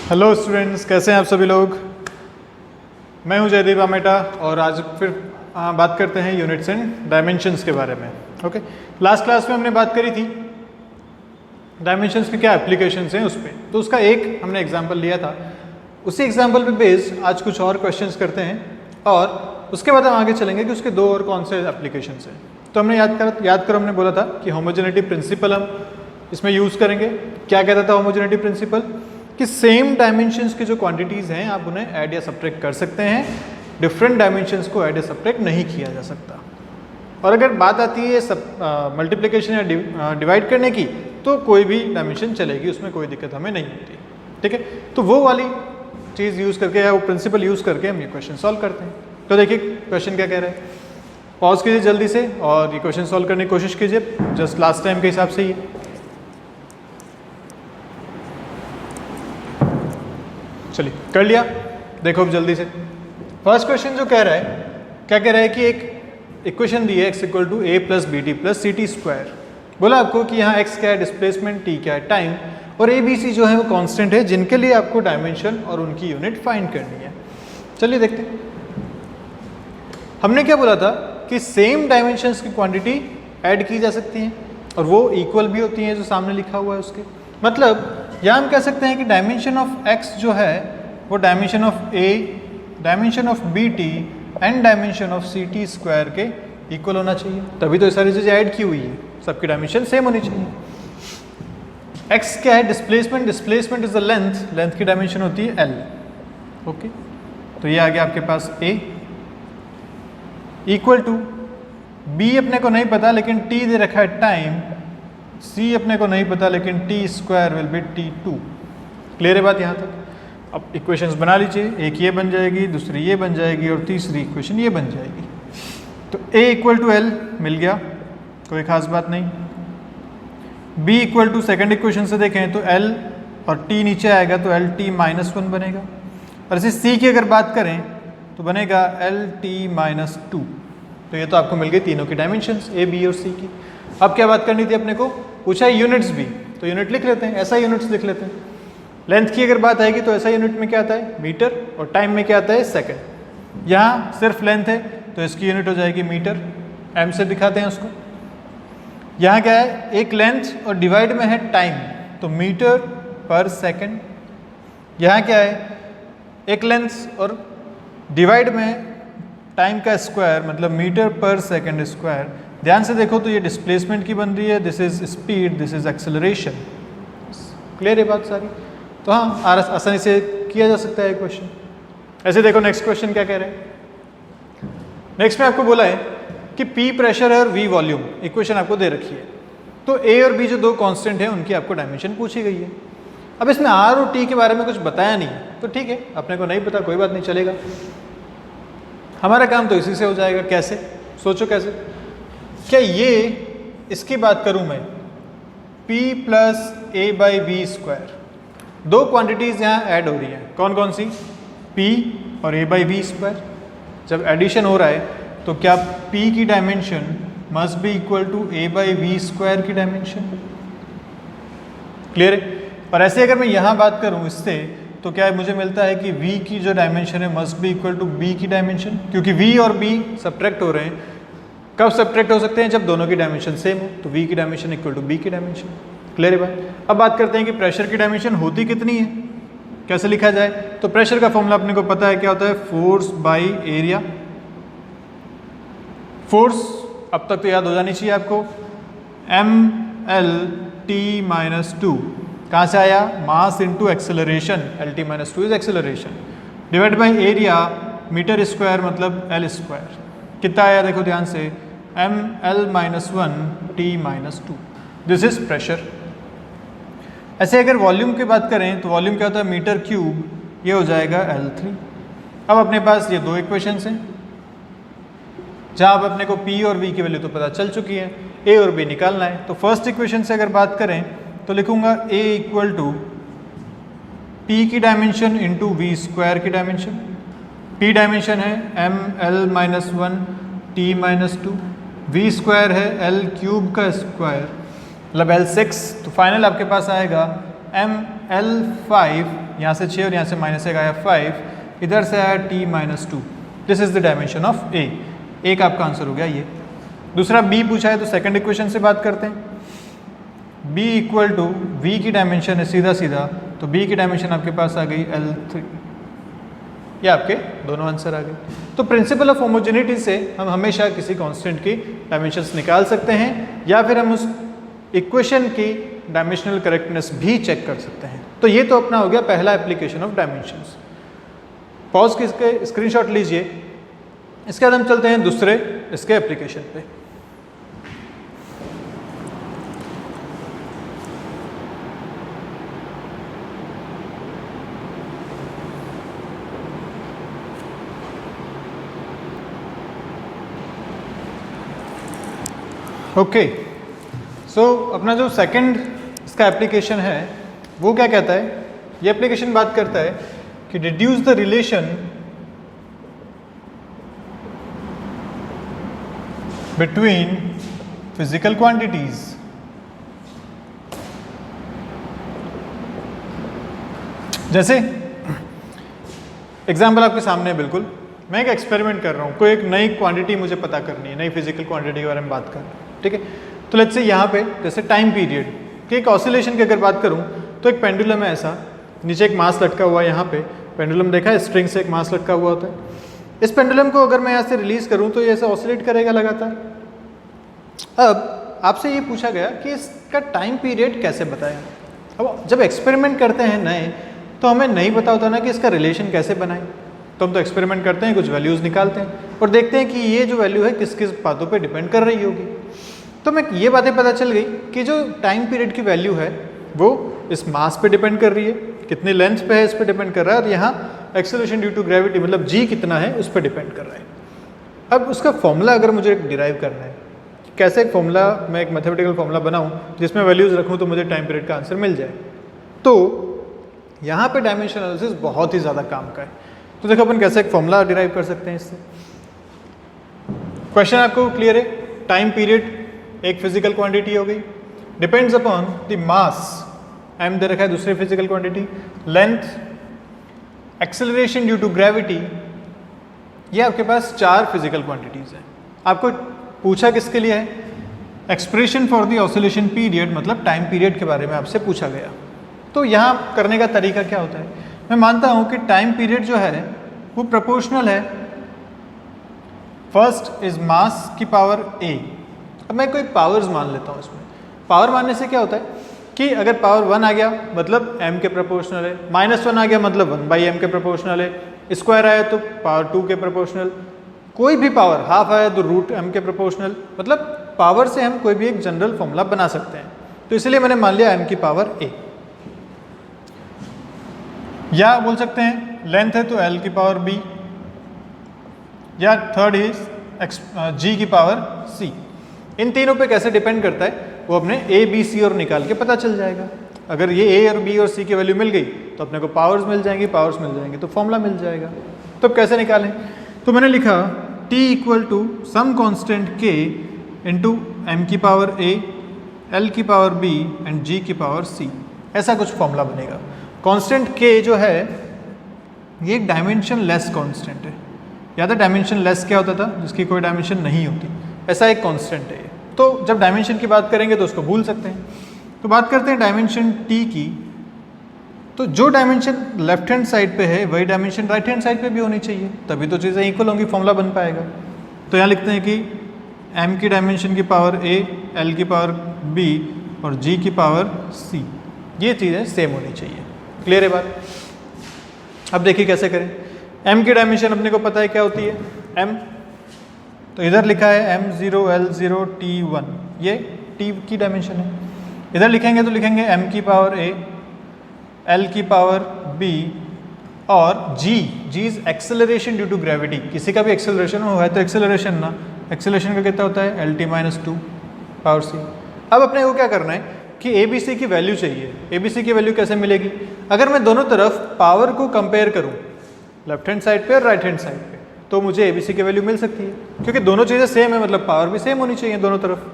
Hello students, कैसे हैं आप सभी लोग। मैं हूं जयदीप आमेटा और आज फिर बात करते हैं यूनिट्स एंड डायमेंशंस के बारे में। ओके, लास्ट क्लास में हमने बात करी थी डायमेंशंस के क्या एप्लीकेशंस हैं उस पर, तो उसका एक हमने एग्जांपल लिया था। उसी एग्जांपल पे बेस्ड आज कुछ और क्वेश्चंस करते हैं और उसके बाद हम आगे चलेंगे कि उसके दो और कौन से एप्लीकेशंस हैं। तो हमने याद करो हमने बोला था कि होमोजेनिटी प्रिंसिपल हम इसमें यूज़ करेंगे। क्या कहता था होमोजेनिटी प्रिंसिपल कि सेम डायमेंशंस की जो क्वांटिटीज़ हैं आप उन्हें ऐड या सब्ट्रैक्ट कर सकते हैं, डिफरेंट डायमेंशंस को ऐड या सब्ट्रैक्ट नहीं किया जा सकता। और अगर बात आती है मल्टीप्लिकेशन या डिवाइड करने की तो कोई भी डायमेंशन चलेगी, उसमें कोई दिक्कत हमें नहीं होती। ठीक है, तो वो वाली चीज़ यूज़ करके या वो प्रिंसिपल यूज़ करके हम ये क्वेश्चन सॉल्व करते हैं। तो देखिए क्वेश्चन क्या कह रहा है, पॉज कीजिए जल्दी से और ये क्वेश्चन सॉल्व करने की कोशिश कीजिए जस्ट लास्ट टाइम के हिसाब से ही। चलिए कर लिया, देखो अब जल्दी से। फर्स्ट क्वेश्चन जो कह रहा है, क्या कह रहा है कि एक इक्वेशन दी है x equal to A plus B T plus C T square. बोला आपको कि यहाँ x क्या है डिस्प्लेसमेंट, t क्या है टाइम, और ए बी सी जो है वो कांस्टेंट है जिनके लिए आपको डायमेंशन और उनकी यूनिट फाइंड करनी है। चलिए देखते हैं। हमने क्या बोला था कि सेम डायमेंशंस की क्वांटिटी ऐड की जा सकती हैं और वो इक्वल भी होती हैं, जो सामने लिखा हुआ है उसके। मतलब यहाँ हम कह सकते हैं कि डायमेंशन ऑफ x जो है वो dimension of a, dimension of B T and dimension of C T square के इक्वल होना चाहिए, तभी तो ये सारी चीज़ें ऐड की हुई है, सबकी डायमेंशन सेम होनी चाहिए। x क्या है displacement, displacement is the length, length की डायमेंशन होती है l। ओके, तो ये आ गया आपके पास a इक्वल टू b अपने को नहीं पता लेकिन t दे रखा है टाइम, c अपने को नहीं पता लेकिन t square will be t2। Clear है बात यहाँ तक। अब इक्वेशंस बना लीजिए, एक ये बन जाएगी, दूसरी ये बन जाएगी और तीसरी इक्वेशन ये बन जाएगी। तो a इक्वल टू एल मिल गया, कोई खास बात नहीं। b equal to second equation से देखें तो l और t नीचे आएगा तो एल टी माइनस वन बनेगा, और इसी c की अगर बात करें तो बनेगा एल टी माइनस टू। तो ये तो आपको मिल गई तीनों की डायमेंशंस a b और c की। अब क्या बात करनी थी अपने को, पूछा है यूनिट्स भी, तो यूनिट लिख लेते हैं, ऐसा यूनिट्स लिख लेते हैं। लेंथ की अगर बात आएगी तो ऐसा यूनिट में क्या आता है मीटर, और टाइम में क्या आता है सेकंड। यहाँ सिर्फ लेंथ है तो इसकी यूनिट हो जाएगी मीटर, m से दिखाते हैं उसको। यहाँ क्या है, एक लेंथ और डिवाइड में है टाइम, तो मीटर पर सेकेंड। यहाँ क्या है, एक लेंथ और डिवाइड में टाइम का स्क्वायर, मतलब मीटर पर सेकेंड स्क्वायर। ध्यान से देखो तो ये डिस्प्लेसमेंट की बन रही है, this is speed, this is acceleration. Clear है बात सारी। तो हाँ, आसानी से किया जा सकता है क्वेश्चन। ऐसे देखो नेक्स्ट क्वेश्चन क्या कह रहे हैं। नेक्स्ट में आपको बोला है कि P प्रेशर है और V वॉल्यूम, इक्वेशन आपको दे रखी है। तो A और B जो दो कांस्टेंट हैं उनकी आपको डायमेंशन पूछी गई है। अब इसमें R और T के बारे में कुछ बताया नहीं है, तो ठीक है, अपने को नहीं पता, कोई बात नहीं, चलेगा। हमारा काम तो इसी से हो जाएगा। कैसे, सोचो कैसे। क्या ये इसकी बात करूं मैं, P plus A by B square, दो क्वांटिटीज़ यहाँ ऐड हो रही हैं, कौन कौन सी, P और a बाई बी स्क्वायर। जब एडिशन हो रहा है तो क्या P की dimension must be equal to a by B square की डायमेंशन। क्लियर है। और ऐसे अगर मैं यहाँ बात करूँ इससे तो क्या मुझे मिलता है कि V की जो डायमेंशन है must be equal to B की डायमेंशन, क्योंकि V और B सब्ट्रैक्ट हो रहे हैं। कब सब्ट्रैक्ट हो सकते हैं, जब दोनों की डायमेंशन सेम हो, तो V की डायमेंशन इक्वल टू B की डायमेंशन। क्लियर है बात। अब बात करते हैं कि प्रेशर की डायमेंशन होती कितनी है, कैसे लिखा जाए। तो प्रेशर का फॉर्मूला अपने को पता है, क्या होता है, फोर्स बाई एरिया। फोर्स अब तक तो याद हो जानी चाहिए आपको, mL/t - 2। कहाँ से आया, mass into acceleration, LT - 2 is acceleration, divide by area, metre square मतलब L स्क्वायर। कितना आया देखो ध्यान से, mL-1 t - 2। This is pressure. ऐसे अगर वॉल्यूम की बात करें तो वॉल्यूम क्या होता है, मीटर क्यूब, ये हो जाएगा L3। अब अपने पास ये दो इक्वेशंस हैं जहाँ अब अपने को P और V की वैल्यू तो पता चल चुकी है, A और B निकालना है। तो फर्स्ट इक्वेशन से अगर बात करें तो लिखूंगा A इक्वल टू P की डायमेंशन इंटू V स्क्वायर की डायमेंशन। P डायमेंशन है mL-1 t - 2, V स्क्वायर है L क्यूब का स्क्वायर मतलब L6। तो फाइनल आपके पास आएगा mL5 यहाँ से 6 और यहाँ से -1 आया 5, इधर से आया t-2। This is the dimension of A. एक आपका आंसर हो गया ये। दूसरा बी पूछा है तो सेकंड इक्वेशन से बात करते हैं। b इक्वल टू वी की डायमेंशन है सीधा सीधा, तो b की डायमेंशन आपके पास आ गई L3। ये आपके दोनों आंसर आ गए। तो प्रिंसिपल ऑफ होमोजेनिटी से हम हमेशा किसी कांस्टेंट की डायमेंशंस निकाल सकते हैं या फिर हम उस इक्वेशन की डायमेंशनल करेक्टनेस भी चेक कर सकते हैं। तो ये तो अपना हो गया पहला एप्लीकेशन ऑफ डायमेंशंस। पॉज के स्क्रीनशॉट लीजिए। इसके बाद हम चलते हैं दूसरे इसके एप्लीकेशन पे। ओके, सो अपना जो सेकंड इसका एप्लीकेशन है वो क्या कहता है? ये एप्लीकेशन बात करता है कि deduce the relation between physical quantities जैसे एग्जाम्पल आपके सामने है बिल्कुल। मैं एक एक्सपेरिमेंट कर रहा हूँ, कोई एक नई क्वांटिटी मुझे पता करनी है, नई फिजिकल क्वांटिटी के बारे में बात कर रहा हूँ, ठीक है। तो लेट्स से यहाँ पे जैसे टाइम पीरियड कि एक ऑसिलेशन की अगर बात करूँ तो एक पेंडुलम है ऐसा, नीचे एक मास लटका हुआ है। यहाँ पे पेंडुलम देखा है, स्ट्रिंग से एक मास लटका हुआ होता है। इस पेंडुलम को अगर मैं यहाँ से रिलीज करूँ तो ये ऐसा ऑसिलेट करेगा लगातार। अब आपसे ये पूछा गया कि इसका टाइम पीरियड कैसे बताएं। अब जब एक्सपेरिमेंट करते हैं नए, तो हमें नहीं पता होता ना कि इसका रिलेशन कैसे बनाएं। तो हम तो एक्सपेरिमेंट करते हैं, कुछ वैल्यूज़ निकालते हैं और देखते हैं कि ये जो वैल्यू है किस किस बातों पे डिपेंड कर रही होगी। तो मैं ये बातें पता चल गई कि जो टाइम पीरियड की वैल्यू है वो इस मास पे डिपेंड कर रही है, कितनी लेंथ पे है इस पे डिपेंड कर रहा है, और यहाँ एक्सेलरेशन ड्यू टू ग्रेविटी मतलब जी कितना है उस पर डिपेंड कर रहा है। अब उसका फॉर्मूला अगर मुझे डिराइव करना है, कैसे एक फॉर्मूला, मैं एक मैथमेटिकल फॉर्मूला बनाऊँ जिसमें वैल्यूज़ रखूँ तो मुझे टाइम पीरियड का आंसर मिल जाए, तो यहाँ पे डायमेंशन एनालिसिस बहुत ही ज़्यादा काम का है। तो देखो अपन कैसे एक फॉर्मूला डिराइव कर सकते हैं इससे। क्वेश्चन आपको क्लियर है? टाइम पीरियड एक फिजिकल क्वांटिटी हो गई, depends upon the mass M दे रखा है दूसरी physical quantity, length, acceleration due to gravity, ये आपके पास 4 फिजिकल क्वांटिटीज हैं। आपको पूछा किसके लिए है? Expression for the oscillation period, मतलब टाइम पीरियड के बारे में आपसे पूछा गया। तो यहाँ करने का तरीका क्या होता है? मैं मानता हूँ कि टाइम पीरियड जो है वो प्रोपोर्शनल है फर्स्ट इज मास की पावर ए। अब मैं कोई पावर्स मान लेता हूँ इसमें। पावर मानने से क्या होता है कि अगर पावर 1 आ गया मतलब m के प्रोपोर्शनल है, -1 आ गया मतलब 1/m के प्रोपोर्शनल है, स्क्वायर आया तो पावर 2 के प्रोपोर्शनल, कोई भी पावर हाफ आया तो √m के प्रोपोर्शनल। मतलब पावर से हम कोई भी एक जनरल फॉर्मूला बना सकते हैं। तो इसलिए मैंने मान लिया m की पावर a। या बोल सकते हैं लेंथ है तो l की पावर b, या थर्ड इज g की पावर c। इन तीनों पे कैसे डिपेंड करता है वो अपने a, b, c और निकाल के पता चल जाएगा। अगर ये a और b और c की वैल्यू मिल गई तो अपने को पावर्स मिल जाएंगी, पावर्स मिल जाएंगे तो फॉर्मूला मिल जाएगा। तो अब कैसे निकालें? तो मैंने लिखा t equal to some constant k into m की पावर a, l की पावर b एंड g की पावर c। ऐसा कुछ फॉर्मूला बनेगा। कांस्टेंट k जो है ये एक डायमेंशन लेस कांस्टेंट है। याद है डायमेंशन लेस क्या होता था? जिसकी कोई डायमेंशन नहीं होती, ऐसा एक कांस्टेंट है। तो जब डायमेंशन की बात करेंगे तो उसको भूल सकते हैं। तो बात करते हैं डायमेंशन t की। तो जो डायमेंशन लेफ्ट हैंड साइड पे है वही डायमेंशन राइट हैंड साइड पे भी होनी चाहिए, तभी तो चीज़ें इक्वल होंगी, फॉर्मूला बन पाएगा। तो यहाँ लिखते हैं कि m की डायमेंशन की पावर a, l की पावर b और g की पावर c, ये चीज़ें सेम होनी चाहिए। क्लियर है बात? अब देखिए कैसे करें। m की डायमेंशन अपने को पता है क्या होती है, m, तो इधर लिखा है m0 l0 t1, ये t की डायमेंशन है। इधर लिखेंगे तो लिखेंगे m की पावर a, l की पावर b और g is acceleration due to gravity. किसी का भी एक्सेलरेशन हो है तो एक्सेलरेशन ना, एक्सेलरेशन का कितना होता है LT-2 पावर c। अब अपने को क्या करना है कि ABC की वैल्यू चाहिए। ABC की वैल्यू कैसे मिलेगी? अगर मैं दोनों तरफ पावर को कंपेयर करूं लेफ्ट हैंड साइड पे और राइट हैंड साइड पे, तो मुझे ABC की वैल्यू मिल सकती है, क्योंकि दोनों चीज़ें सेम है, मतलब पावर भी सेम होनी चाहिए दोनों तरफ।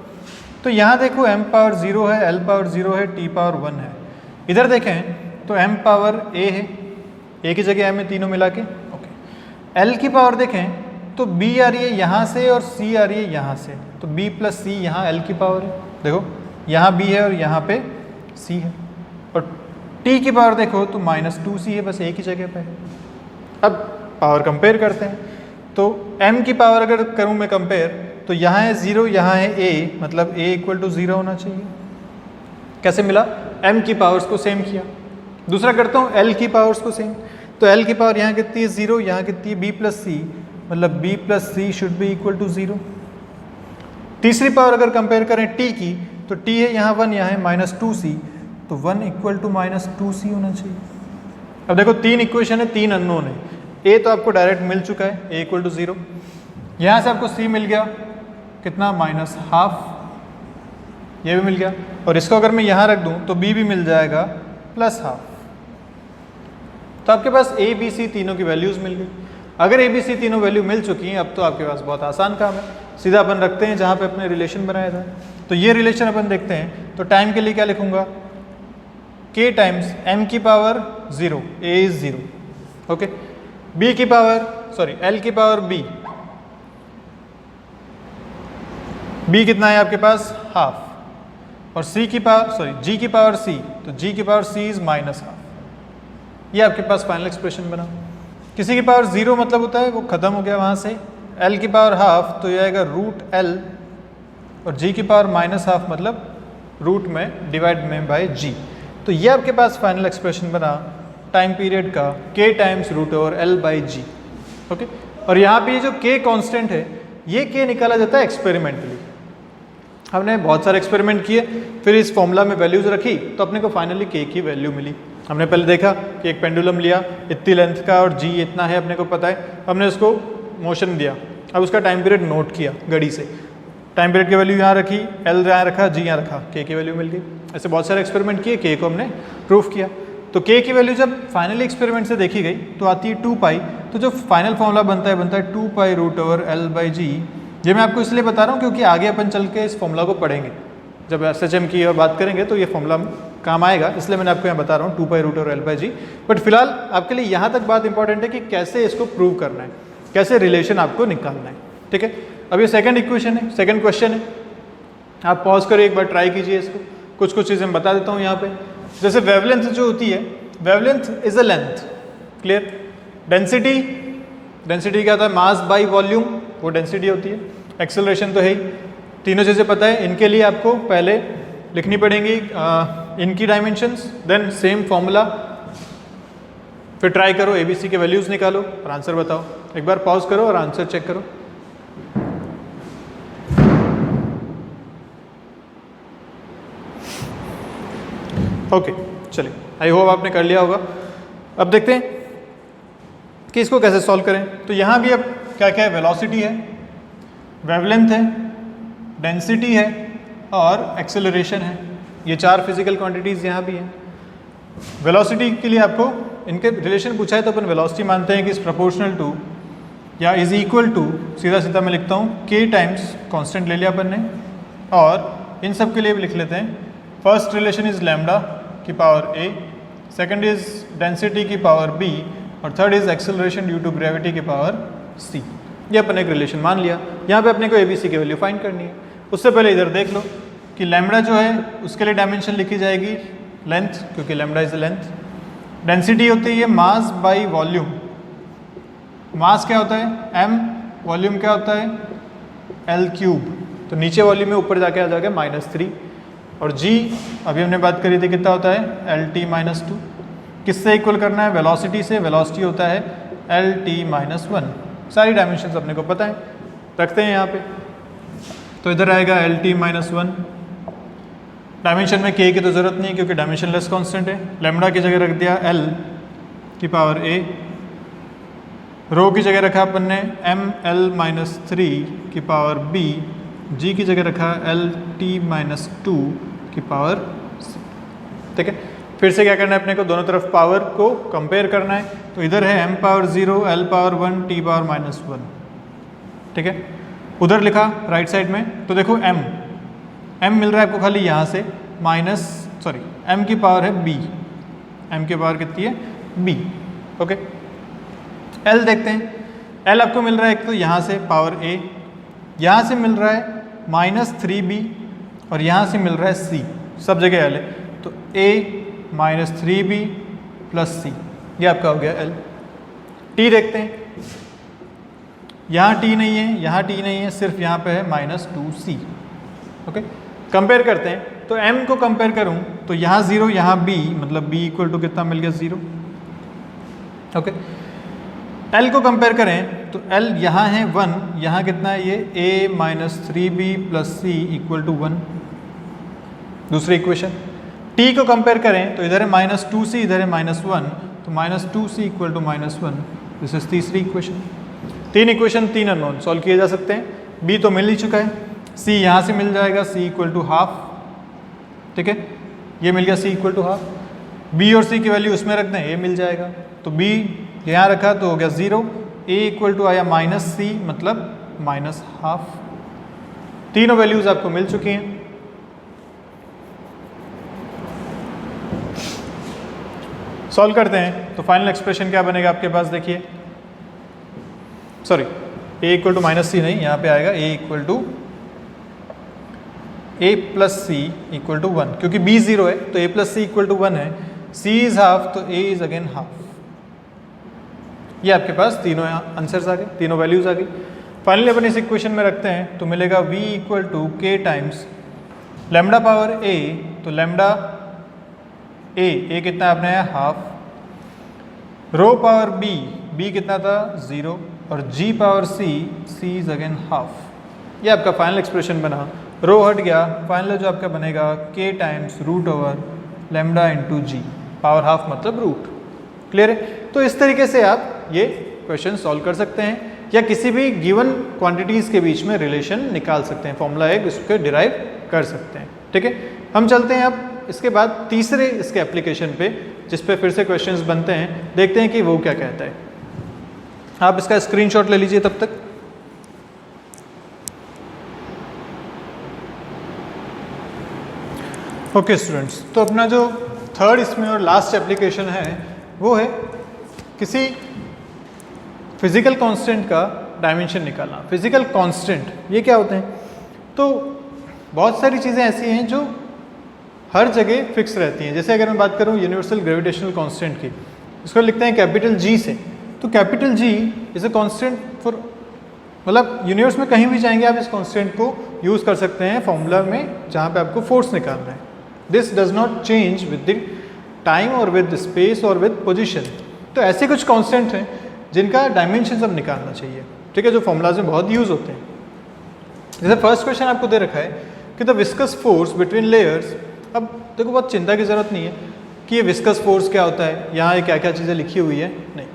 तो यहाँ देखो m पावर 0 है, l पावर 0 है, t पावर 1 है। इधर देखें तो m पावर a है, a की जगह m है तीनों मिला के। ओके, l की पावर देखें तो b आ रही है यहाँ से और c आ रही है यहाँ से, तो b प्लस c यहाँ l की पावर है। देखो यहाँ b है और यहाँ पे c है, और t की पावर देखो तो -2c है, बस एक ही जगह पे है। अब पावर कंपेयर करते हैं, तो m की पावर अगर करूँ मैं कंपेयर तो यहाँ है 0, यहाँ है a, मतलब a इक्वल टू 0 होना चाहिए। कैसे मिला? m की पावर्स को सेम किया। दूसरा करता हूँ l की पावर्स को सेम, तो l की पावर यहाँ कितनी है 0, यहाँ कितनी है b प्लस c, मतलब b plus c should be equal to 0। तीसरी पावर अगर कंपेयर करें t की, तो t है यहाँ 1, यहाँ है -2c, तो 1 इक्वल टू -2c होना चाहिए। अब देखो तीन इक्वेशन है, तीन अननोन है। a तो आपको डायरेक्ट मिल चुका है, a इक्वल टू 0। यहाँ से आपको c मिल गया कितना, -½ ये भी मिल गया, और इसको अगर मैं यहाँ रख दूँ तो b भी मिल जाएगा +½ तो आपके पास a b c तीनों की वैल्यूज़ मिल गई। अगर a b c तीनों वैल्यू मिल चुकी हैं, अब तो आपके पास बहुत आसान काम है, सीधा अपन रखते हैं जहाँ पे अपने रिलेशन बनाया था। तो ये रिलेशन अपन देखते हैं, तो टाइम के लिए क्या लिखूँगा, k टाइम्स m की power 0, a is 0, okay, b की पावर l की पावर b कितना है आपके पास, ½ और g की पावर c, तो g की पावर c इज़ -½ ये आपके पास फाइनल एक्सप्रेशन बना। किसी की पावर 0 मतलब होता है वो ख़त्म हो गया वहाँ से, l की पावर ½ तो ये आएगा √l, और g की पावर -½ मतलब रूट में डिवाइड में बाय g। तो ये आपके पास फाइनल एक्सप्रेशन बना टाइम पीरियड का k टाइम्स √l/g, ओके। और यहाँ पे ये जो k कांस्टेंट है, ये k निकाला जाता है एक्सपेरिमेंटली। हमने बहुत सारे एक्सपेरिमेंट किए, फिर इस फॉर्मूला में वैल्यूज़ रखी, तो अपने को फाइनली k की वैल्यू मिली। हमने पहले देखा कि एक पेंडुलम लिया इतनी लेंथ का और g इतना है अपने को पता है, हमने उसको मोशन दिया, अब उसका टाइम पीरियड नोट किया घड़ी से, टाइम पीरियड की वैल्यू यहाँ रखी, l यहाँ रखा, g यहाँ रखा, k की वैल्यू मिल गई। ऐसे बहुत सारे एक्सपेरिमेंट किए, k को हमने प्रूफ किया। तो k की वैल्यू जब फाइनली एक्सपेरिमेंट से देखी गई तो आती है 2π, तो जो फाइनल फॉर्मूला बनता है 2π√l/g। ये मैं आपको इसलिए बता रहा हूँ क्योंकि आगे अपन चल के इस फॉर्मूला को पढ़ेंगे, जब SHM की और बात करेंगे तो ये फॉर्मूला काम आएगा, इसलिए मैंने आपको यहाँ बता रहा हूँ 2π√l/g। बट फिलहाल आपके लिए यहाँ तक बात इंपॉर्टेंट है कि कैसे इसको प्रूव करना है, कैसे रिलेशन आपको निकालना है, ठीक है। अब ये सेकंड इक्वेशन है, सेकंड क्वेश्चन है, आप पॉज करिए एक बार, ट्राई कीजिए इसको। कुछ चीज़ें मैं बता देता हूँ यहाँ पे। जैसे वेवलेंथ जो होती है, wavelength is a length, clear. Density क्या होता है, मास बाई वॉल्यूम, वो डेंसिटी होती है। एक्सेलरेशन तो है ही, तीनों चीज़ें पता है। इनके लिए आपको पहले लिखनी पड़ेंगी इनकी डायमेंशंस, देन सेम फॉर्मूला, फिर ट्राई करो, ABC के वैल्यूज़ निकालो और आंसर बताओ। एक बार पॉज करो और आंसर चेक करो। ओके, चलिए, आई होप आपने कर लिया होगा। अब देखते हैं कि इसको कैसे सॉल्व करें। तो यहाँ भी अब क्या क्या है, वेलोसिटी है, वेवलेंथ है, डेंसिटी है और एक्सेलरेशन है। ये चार फिजिकल क्वांटिटीज़ यहाँ भी हैं। वेलोसिटी के लिए आपको इनके रिलेशन पूछा है तो अपन वेलोसिटी मानते हैं कि इज़ प्रोपोर्शनल टू या इज़ इक्वल टू, सीधा मैं लिखता हूँ k टाइम्स कांस्टेंट ले लिया अपन ने, और इन सब के लिए भी लिख लेते हैं। फर्स्ट रिलेशन इज़ लैम्डा की power a, second is density की पावर b, और third is acceleration due to gravity की पावर c। ये अपन एक रिलेशन मान लिया। यहाँ पे अपने को ABC की वैल्यू फाइंड करनी है। उससे पहले इधर देख लो कि लैम्डा जो है उसके लिए डायमेंशन लिखी जाएगी लेंथ, क्योंकि लैम्डा इज लेंथ। डेंसिटी होती है मास बाई वॉल्यूम। मास क्या होता है m, वॉल्यूम क्या होता है L³, तो नीचे वॉल्यूम में ऊपर जाके आ जाएगा -3। और g अभी हमने बात करी थी कितना होता है LT-2। किससे इक्वल करना है, वेलोसिटी से। वेलोसिटी होता है LT-1। सारी डायमेंशंस अपने को पता है, रखते हैं यहाँ पे। तो इधर आएगा LT-1। डायमेंशन में k की तो ज़रूरत नहीं क्योंकि डायमेंशन लेस कांस्टेंट है। लैम्डा की जगह रख दिया l की पावर a, रो की जगह रखा अपन ने ML-3 की पावर b, g की जगह रखा LT-2 की पावर c, ठीक है। फिर से क्या करना है अपने को, दोनों तरफ पावर को कंपेयर करना है। तो इधर है m power 0, l power 1, t power -1, ठीक है। उधर लिखा राइट साइड में, तो देखो m मिल रहा है आपको खाली यहाँ से, m की पावर है b, m की पावर कितनी है b। ओके, l देखते हैं। l आपको मिल रहा है एक तो यहाँ से पावर a, यहाँ से मिल रहा है -3b और यहाँ से मिल रहा है c, सब जगह l है, तो a -3b + c, ये आपका हो गया l। t देखते हैं, यहाँ t नहीं है, यहाँ t नहीं है, सिर्फ यहाँ पे है -2c। ओके, कंपेयर करते हैं, तो m को कंपेयर करूँ तो यहाँ 0 यहाँ b, मतलब b इक्वल टू कितना मिल गया 0। ओके, l को कंपेयर करें तो l यहाँ है 1, यहाँ कितना है ये a -3b + c = 1, दूसरी इक्वेशन। t को कंपेयर करें तो इधर है -2c, इधर है -1, तो -2c = -1, दिस इज तीसरी इक्वेशन। तीन इक्वेशन, तीन अननोन, सॉल्व किए जा सकते हैं। b तो मिल ही चुका है, c यहाँ से मिल जाएगा, c = ½ ठीक है, ये मिल गया c = ½। b और c की वैल्यू उसमें रख दें, a मिल जाएगा, तो b यहाँ रखा तो हो गया 0, a = आया -c, मतलब -½ तीनों वैल्यूज आपको मिल चुकी हैं। सॉल्व करते हैं तो फाइनल एक्सप्रेशन क्या बनेगा आपके पास, देखिए, सॉरी a = -c नहीं, यहाँ पे आएगा a + c = 1, क्योंकि b 0 है तो a + c = 1 है, c इज ½ तो a इज अगेन ½ ये आपके पास तीनों आंसर्स आ गए, तीनों वैल्यूज आ गई। फाइनली अपन इस इक्वेशन में रखते हैं तो मिलेगा v = k times lambda power a, तो लैम्डा a कितना आपने है ½ रो पावर b कितना था 0 और g power c is again ½ ये आपका फाइनल एक्सप्रेशन बना। रो हट गया, फाइनल जो आपका बनेगा k टाइम्स √λ × g, पावर ½ मतलब रूट। क्लियर है? तो इस तरीके से आप ये क्वेश्चन सॉल्व कर सकते हैं, या किसी भी गिवन क्वांटिटीज़ के बीच में रिलेशन निकाल सकते हैं, फॉर्मूला एक इसको डिराइव कर सकते हैं। ठीक है, हम चलते हैं अब इसके बाद तीसरे इसके एप्लीकेशन पे, जिस पे फिर से क्वेश्चंस बनते हैं, देखते हैं कि वो क्या कहता है। आप इसका स्क्रीनशॉट ले लीजिए तब तक। ओके स्टूडेंट्स, तो अपना जो थर्ड इसमें और लास्ट एप्लीकेशन है वो है किसी फिजिकल कांस्टेंट का डायमेंशन निकालना। फिजिकल कांस्टेंट ये क्या होते हैं? तो बहुत सारी चीज़ें ऐसी हैं जो हर जगह फिक्स रहती हैं। जैसे अगर मैं बात करूं यूनिवर्सल ग्रेविटेशनल कांस्टेंट की, इसको लिखते हैं कैपिटल G से, तो capital G is a constant for, मतलब यूनिवर्स में कहीं भी जाएंगे आप इस कांस्टेंट को यूज़ कर सकते हैं फॉर्मूला में जहाँ पे आपको फोर्स निकालना है। This does not change with the time और विद स्पेस और विद पोजिशन। तो ऐसे कुछ कांस्टेंट हैं जिनका डायमेंशन अब निकालना चाहिए, ठीक है, जो फॉर्मूलाज में बहुत यूज़ होते हैं। जैसे फर्स्ट क्वेश्चन आपको दे रखा है कि the viscous force between layers. अब देखो बहुत चिंता की ज़रूरत नहीं है कि ये विस्कस फोर्स क्या होता है, यहाँ ये क्या क्या चीज़ें लिखी हुई है, नहीं।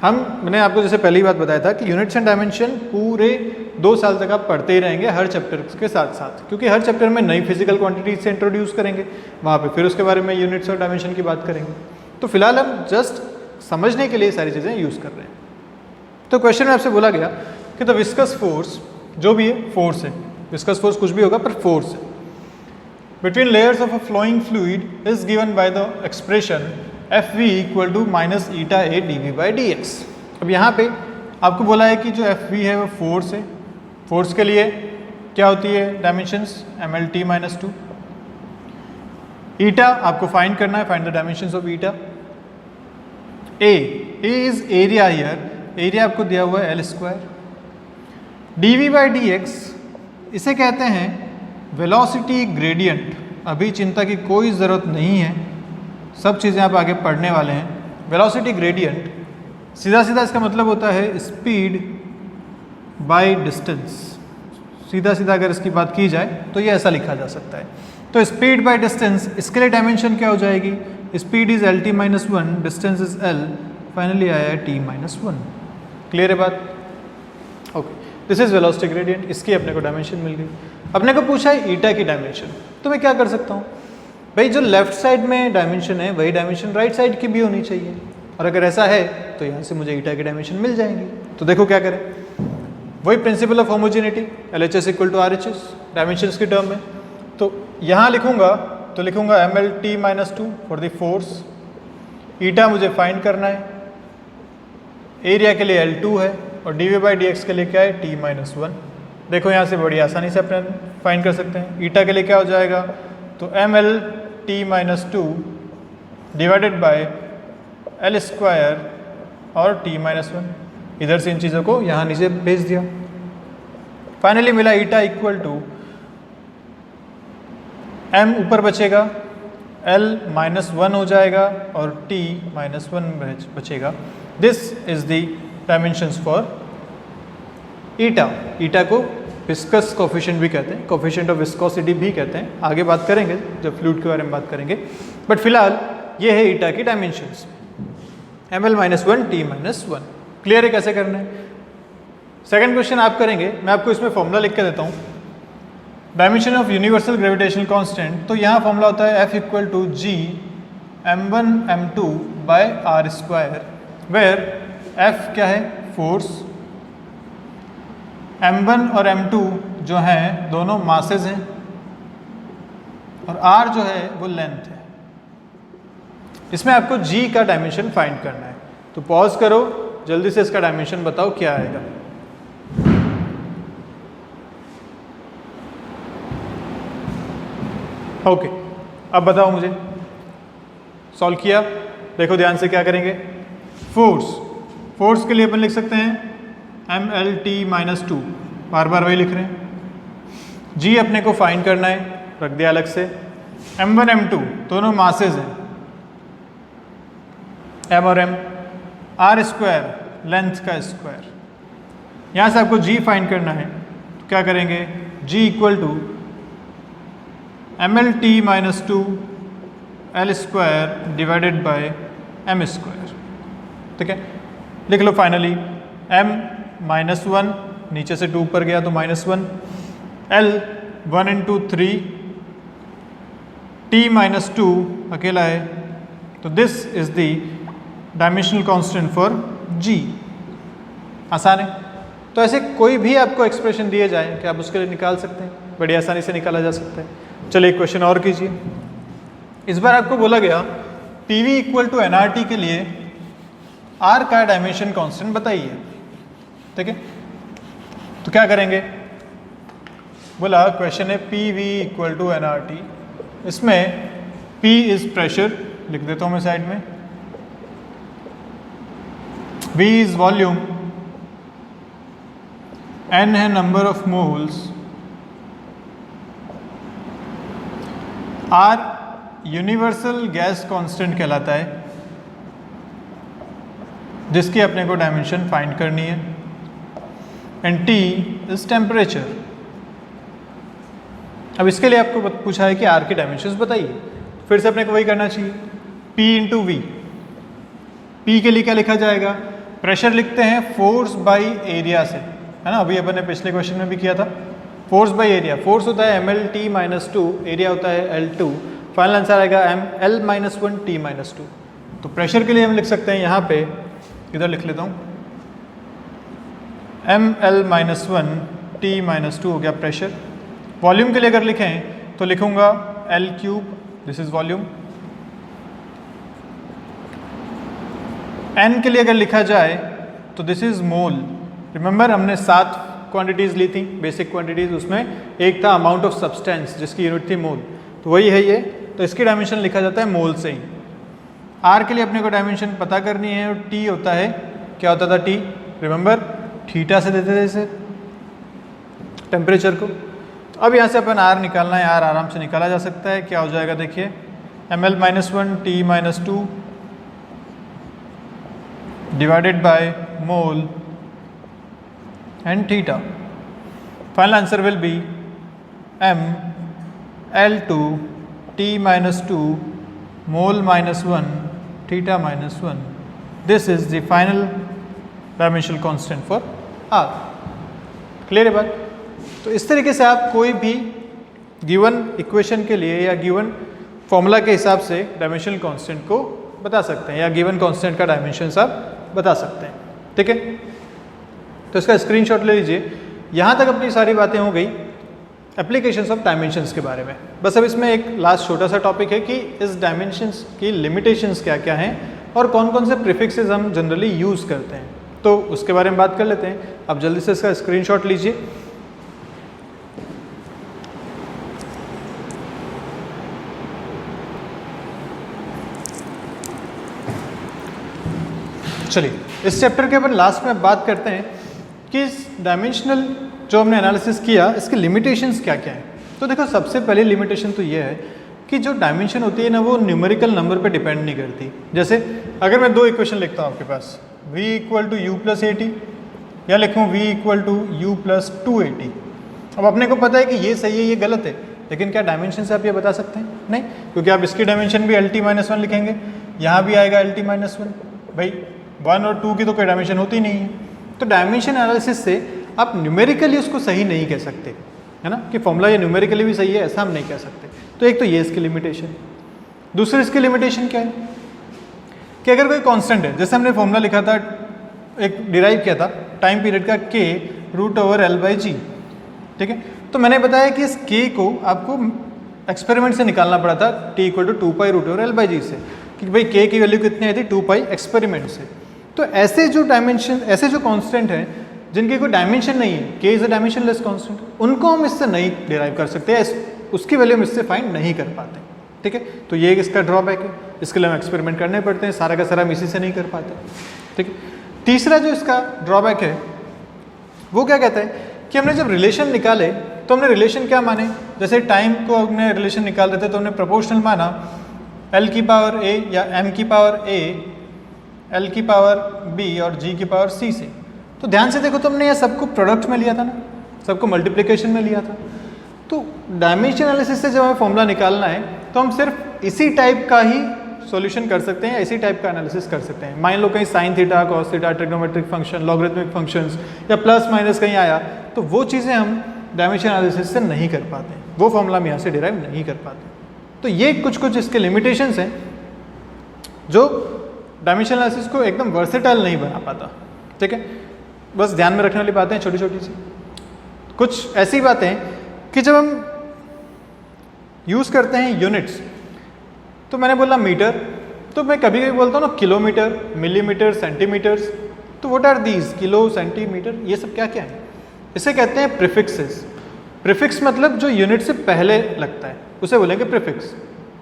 मैंने आपको जैसे पहली बात बताया था कि यूनिट्स एंड डायमेंशन पूरे 2 साल तक आप पढ़ते ही रहेंगे हर चैप्टर के साथ साथ, क्योंकि हर चैप्टर में नई फिजिकल क्वांटिटीज से इंट्रोड्यूस करेंगे, वहाँ पे फिर उसके बारे में यूनिट्स और डायमेंशन की बात करेंगे। तो फिलहाल हम जस्ट समझने के लिए सारी चीज़ें यूज़ कर रहे हैं। तो क्वेश्चन में आपसे बोला गया कि द विस्कस फोर्स, जो भी है फोर्स है, विस्कस फोर्स कुछ भी होगा पर फोर्स है, between layers of a flowing fluid is given by the expression Fv = -eta dV/dx। अब यहाँ पे आपको बोला है कि जो Fv है वो फोर्स है, फोर्स के लिए क्या होती है डायमेंशंस, mlt-2। ईटा आपको फाइंड करना है, find the dimensions of eta. A is area, here area आपको दिया हुआ है L²। dV/dx इसे कहते हैं वेलोसिटी ग्रेडियंट। अभी चिंता की कोई ज़रूरत नहीं है, सब चीज़ें आप आगे पढ़ने वाले हैं। वेलोसिटी ग्रेडियंट सीधा सीधा इसका मतलब होता है स्पीड बाय डिस्टेंस। सीधा सीधा अगर इसकी बात की जाए तो ये ऐसा लिखा जा सकता है। तो स्पीड बाय डिस्टेंस, इसके लिए डायमेंशन क्या हो जाएगी, speed is lt-1, distance is l, finally आया है t-1। क्लियर है बात? Okay, this is velocity gradient, इसकी अपने को डायमेंशन मिल गई। अपने को पूछा है ईटा की डायमेंशन, तो मैं क्या कर सकता हूँ भाई, जो लेफ्ट साइड में डायमेंशन है वही डायमेंशन राइट साइड की भी होनी चाहिए, और अगर ऐसा है तो यहाँ से मुझे ईटा की डायमेंशन मिल जाएंगी। तो देखो क्या करें, वही principle of homogeneity, LHS = RHS dimensions की टर्म में। तो यहाँ लिखूंगा तो लिखूंगा mlt-2 फॉर द फोर्स, ईटा मुझे फाइंड करना है, एरिया के लिए L2 है और dv/dx के लिए क्या है t-1। देखो यहाँ से बड़ी आसानी से अपने फाइंड कर सकते हैं। ईटा के लिए क्या हो जाएगा, तो mlt-2 डिवाइडेड बाय L² और t-1। इधर से इन चीज़ों को यहाँ नीचे भेज दिया। फाइनली मिला ईटा इक्वल टू m ऊपर बचेगा, L-1 हो जाएगा और t-1 बचेगा। This is the dimensions for eta. Eta को विस्कस कोफिशिएंट भी कहते हैं, कोफिशिएंट ऑफ विस्कोसिटी भी कहते हैं। आगे बात करेंगे जब फ्लूइड के बारे में बात करेंगे, बट फिलहाल ये है ईटा की डायमेंशंस ml-1 t-1। क्लियर है कैसे करना है। सेकंड क्वेश्चन आप करेंगे, मैं आपको इसमें फॉर्मूला लिख के देता हूँ। Dimension of universal gravitational constant, तो यहाँ फॉर्मूला होता है F equal to G m1 m2 by r², where F क्या है फोर्स, m1 और m2 जो हैं दोनों मासेज हैं और r जो है वो लेंथ है। इसमें आपको G का डायमेंशन फाइंड करना है, तो पॉज करो, जल्दी से इसका डायमेंशन बताओ क्या आएगा। ओके, अब बताओ मुझे, सॉल्व किया। देखो ध्यान से क्या करेंगे, फोर्स के लिए अपन लिख सकते हैं mlt-2, बार बार वही लिख रहे हैं। G अपने को फाइंड करना है, रख दिया अलग से। m1 m2 दोनों मासेज हैं, m और m, r² लेंथ का स्क्वायर। यहाँ से आपको G फाइंड करना है, तो क्या करेंगे, G equal to mlt-2 L² divided by m²। ठीक है, लिख लो फाइनली m-1 नीचे से 2 ऊपर गया तो -1, L 1 into 3, t-2 अकेला है, तो this is the dimensional constant for G। आसान है। तो ऐसे कोई भी आपको एक्सप्रेशन दिए जाए कि आप उसके लिए निकाल सकते हैं, बड़ी आसानी से निकाला जा सकता है। चलिए एक क्वेश्चन और कीजिए। इस बार आपको बोला गया PV इक्वल टू nRT के लिए R का डायमेंशन कांस्टेंट बताइए। ठीक है, तो क्या करेंगे, बोला क्वेश्चन है PV इक्वल टू nRT। इसमें P इज प्रेशर, लिख देता हूं मैं साइड में, V इज वॉल्यूम, N है number of moles, R universal gas constant कहलाता है जिसकी अपने को डायमेंशन फाइंड करनी है, एंड T इज टेम्परेचर। अब इसके लिए आपको पूछा है कि R की डायमेंशंस बताइए, फिर से अपने को वही करना चाहिए, P इंटू V। P के लिए क्या लिखा जाएगा, प्रेशर लिखते हैं फोर्स बाई एरिया से, है ना, अभी अपन ने पिछले क्वेश्चन में भी किया था। फोर्स बाई एरिया, फोर्स होता है mlt-2, एरिया होता है L2, फाइनल आंसर आएगा ml-1 t-2। तो प्रेशर के लिए हम लिख सकते हैं यहाँ पे, इधर लिख लेता हूँ, ml-1 t-2 हो गया प्रेशर। वॉल्यूम के लिए अगर लिखें तो लिखूंगा L3, this is volume. N के लिए अगर लिखा जाए तो दिस इज मोल। रिमेंबर हमने 7 क्वांटिटीज़ ली थी, बेसिक क्वांटिटीज़, उसमें एक था अमाउंट ऑफ सब्सटेंस जिसकी यूनिट थी मोल, तो वही है ये। तो इसकी डायमेंशन लिखा जाता है मोल से ही। R के लिए अपने को डायमेंशन पता करनी है, और T होता है, क्या होता था T, रिमेंबर थीटा से देते थे इसे, टेम्परेचर को। तो अब यहाँ से अपन R निकालना है, R आराम से निकाला जा सकता है। क्या हो जाएगा देखिए, ml-1 t-2 divided by mole and theta. Final answer will be m L2 t-2 mole -1 theta -1. This is the final dimensional constant for R. Clear है बात। तो इस तरीके से आप कोई भी गिवन इक्वेशन के लिए या गिवन फॉर्मूला के हिसाब से डायमेंशनल कांस्टेंट को बता सकते हैं, या गिवन कांस्टेंट का डायमेंशन आप बता सकते हैं। ठीक है, तो इसका स्क्रीनशॉट ले लीजिए। यहाँ तक अपनी सारी बातें हो गई एप्लीकेशंस ऑफ डायमेंशंस के बारे में। बस अब इसमें एक लास्ट छोटा सा टॉपिक है कि इस डायमेंशंस की लिमिटेशंस क्या क्या हैं, और कौन कौन से प्रीफिक्सेस हम जनरली यूज़ करते हैं, तो उसके बारे में बात कर लेते हैं। आप जल्दी से इसका स्क्रीनशॉट लीजिए। चलिए इस चैप्टर के अपन लास्ट में बात करते हैं कि इस डायमेंशनल जो हमने एनालिसिस किया इसके लिमिटेशंस क्या क्या हैं। तो देखो सबसे पहली लिमिटेशन तो ये है कि जो डायमेंशन होती है ना वो न्यूमेरिकल नंबर पे डिपेंड नहीं करती। जैसे अगर मैं दो इक्वेशन लिखता हूँ आपके पास v equal to U plus 80 या लिखूँ v equal to U plus 280। अब अपने को पता है कि ये सही है ये गलत है, लेकिन क्या डायमेंशन से आप ये बता सकते हैं? नहीं, क्योंकि आप इसकी डायमेंशन भी LT-1 लिखेंगे, यहाँ भी आएगा LT-1। भाई 1 और 2 की तो कोई डायमेंशन होती नहीं है। तो डायमेंशन एनालिसिस से आप न्यूमेरिकली उसको सही नहीं कह सकते, है ना, कि फॉर्मूला ये न्यूमेरिकली भी सही है ऐसा हम नहीं कह सकते। तो एक तो ये इसकी लिमिटेशन। दूसरी इसकी लिमिटेशन क्या है कि अगर कोई कांस्टेंट है, जैसे हमने फॉर्मूला लिखा था, एक डिराइव किया था टाइम पीरियड का k √L/g, ठीक है। तो मैंने बताया कि इस k को आपको एक्सपेरिमेंट से निकालना पड़ा था t इक्वल टू 2π √L/g से, कि भाई k की वैल्यू कितनी आई थी 2π एक्सपेरिमेंट से। तो ऐसे जो डायमेंशन, ऐसे जो कांस्टेंट हैं जिनकी कोई डायमेंशन नहीं है, k is a dimensionless constant, उनको हम इससे नहीं डिराइव कर सकते, उसकी वैल्यू हम इससे फाइंड नहीं कर पाते, ठीक है। तो ये इसका ड्रॉबैक है, इसके लिए हम एक्सपेरिमेंट करने पड़ते हैं, सारा का सारा हम इसी से नहीं कर पाते, ठीक है। तीसरा जो इसका ड्रॉबैक है वो क्या कहता है कि हमने जब रिलेशन निकाले तो हमने रिलेशन क्या माने, जैसे टाइम को हमने रिलेशन निकाल रहे थे तो हमने प्रोपोर्शनल माना L की पावर a या M की पावर a L की पावर b और G की पावर c से। तो ध्यान से देखो तो हमने ये सबको प्रोडक्ट में लिया था ना, सबको मल्टीप्लिकेशन में लिया था। तो डायमेंशन एनालिसिस से जब हमें फॉर्मूला निकालना है तो हम सिर्फ इसी टाइप का ही सॉल्यूशन कर सकते हैं, इसी टाइप का एनालिसिस कर सकते हैं। मान लो कहीं sine theta, cos theta, trigonometric function, logarithmic functions या प्लस माइनस कहीं आया तो वो चीज़ें हम डायमेंशन एनालिसिस से नहीं कर पाते, वो फॉर्मूला हम यहाँ से डिराइव नहीं कर पाते। तो ये कुछ कुछ इसके लिमिटेशंस हैं जो डायमेंशन एनालिसिस को एकदम वर्सेटाइल नहीं बना पाता, ठीक है। बस ध्यान में रखने वाली बातें छोटी छोटी सी, कुछ ऐसी बातें कि जब हम यूज़ करते हैं यूनिट्स, तो मैंने बोला मीटर, तो मैं कभी कभी बोलता हूँ ना किलोमीटर, मिलीमीटर, सेंटीमीटर्स। तो what are these, kilo, centimetre, ये सब क्या क्या है? इसे कहते हैं प्रीफिक्सेस। प्रीफिक्स मतलब जो यूनिट से पहले लगता है उसे बोलेंगे प्रीफिक्स।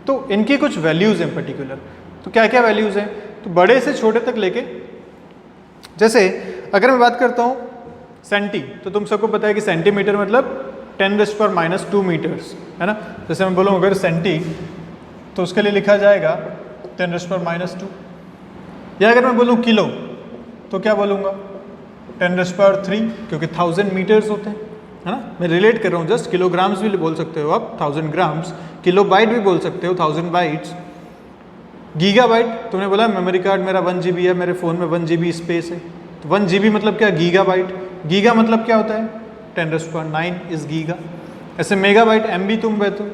तो इनकी कुछ वैल्यूज़ हैं पर्टिकुलर। तो क्या क्या वैल्यूज़ हैं? तो बड़े से छोटे तक लेके, जैसे अगर मैं बात करता हूँ सेंटी, तो तुम सबको पता है कि सेंटीमीटर मतलब 10⁻² मीटर्स, है ना। जैसे मैं बोलूँ अगर सेंटी, तो उसके लिए लिखा जाएगा 10⁻²। या अगर मैं बोलूँ किलो, तो क्या बोलूँगा 10⁻3, क्योंकि 1000 मीटर्स होते हैं, है ना। मैं रिलेट कर रहा हूँ जस्ट। किलोग्राम्स भी बोल सकते हो आप, 1000 ग्राम्स। किलो बाइट भी बोल सकते हो, 1000 बाइट्स। गीगाबाइट, तुमने बोला मेमोरी कार्ड मेरा 1 GB है, मेरे फ़ोन में 1 GB स्पेस है, तो 1 GB मतलब क्या, गीगाबाइट। गीगा मतलब क्या होता है, 10⁻9 इस गीगा। ऐसे मेगाबाइट, MB तुम कहते हो,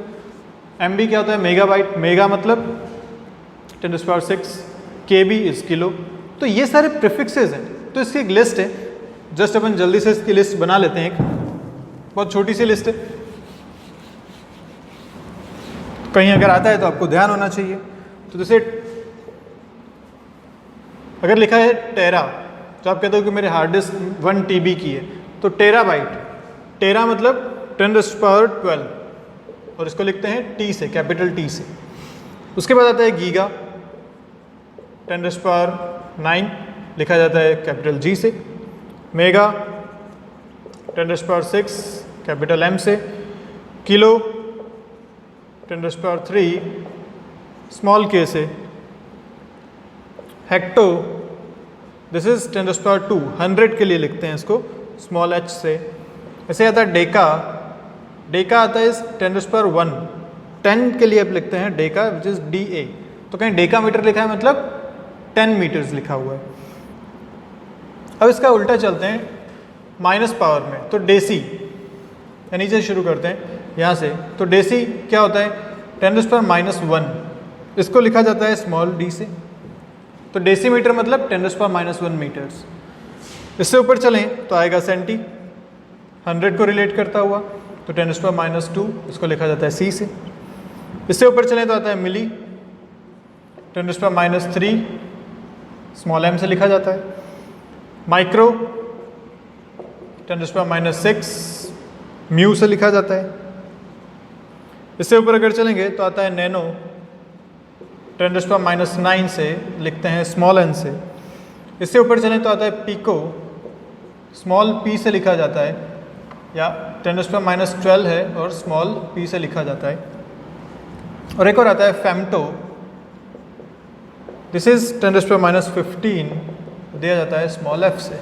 MB क्या होता है, मेगाबाइट। मेगा मतलब 10⁻6, KB इस किलो। तो ये सारे प्रीफिक्सेस हैं। तो इसकी एक लिस्ट है, जस्ट अपन जल्दी से इसकी लिस्ट बना लेते हैं। एक बहुत छोटी सी लिस्ट है, कहीं अगर आता है तो आपको ध्यान होना चाहिए। तो जैसे अगर लिखा है टेरा, तो आप कहते हो कि मेरे हार्ड डिस्क 1 TB की है, तो टेराबाइट, टेरा मतलब 10⁻12, और इसको लिखते हैं T से, कैपिटल T से। उसके बाद आता है गीगा, 10⁻9 लिखा जाता है कैपिटल G से। मेगा 10⁻6 कैपिटल M से। किलो 10⁻3 स्मॉल k से। हेक्टो दिस इज 10⁻2, 100 के लिए लिखते हैं इसको स्मॉल h से। ऐसे आता है डेका, डेका आता है इस 10⁻1, 10 के लिए आप लिखते हैं डेका विच इज DA। तो कहीं डेका मीटर लिखा है मतलब 10 मीटर्स लिखा हुआ है। अब इसका उल्टा चलते हैं माइनस पावर में, तो डेसी, यानी से शुरू करते हैं यहाँ से। तो डेसी क्या होता है, 10⁻−1, इसको लिखा जाता है स्मॉल d से। तो डेसीमीटर मतलब 10⁻−1 मीटर्स। इससे ऊपर चलें तो आएगा सेंटी, 100 को रिलेट करता हुआ, तो 10⁻−2, इसको लिखा जाता है C से। इससे ऊपर चलें तो आता है मिली, 10⁻3 स्मॉल m से लिखा जाता है। माइक्रो 10⁻⁻⁶ म्यू से लिखा जाता है। इससे ऊपर अगर चलेंगे तो आता है नैनो 10⁻⁹ से लिखते हैं स्मॉल n से। इससे ऊपर चलें तो आता है पिको, स्मॉल p से लिखा जाता है, या 10⁻12 है और स्मॉल p से लिखा जाता है। और एक और आता है फेम्टो, दिस इज 10⁻15 दिया जाता है स्मॉल f से।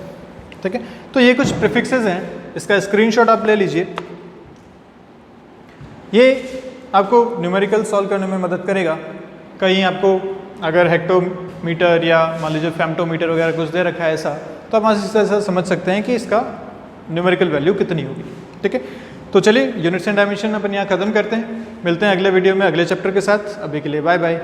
ठीक है, तो ये कुछ प्रीफिक्सेस हैं, इसका स्क्रीनशॉट आप ले लीजिए। ये आपको न्यूमेरिकल सॉल्व करने में मदद करेगा। कहीं आपको अगर हेक्टोमीटर या मान लीजिए फेम्टोमीटर वगैरह कुछ दे रखा है ऐसा, तो आप इस तरह से समझ सकते हैं कि इसका न्यूमेरिकल वैल्यू कितनी होगी। ठीक है, तो चलिए यूनिट्स एंड डायमेंशन अपन यहाँ खत्म करते हैं। मिलते हैं अगले वीडियो में अगले चैप्टर के साथ। अभी के लिए बाय बाय।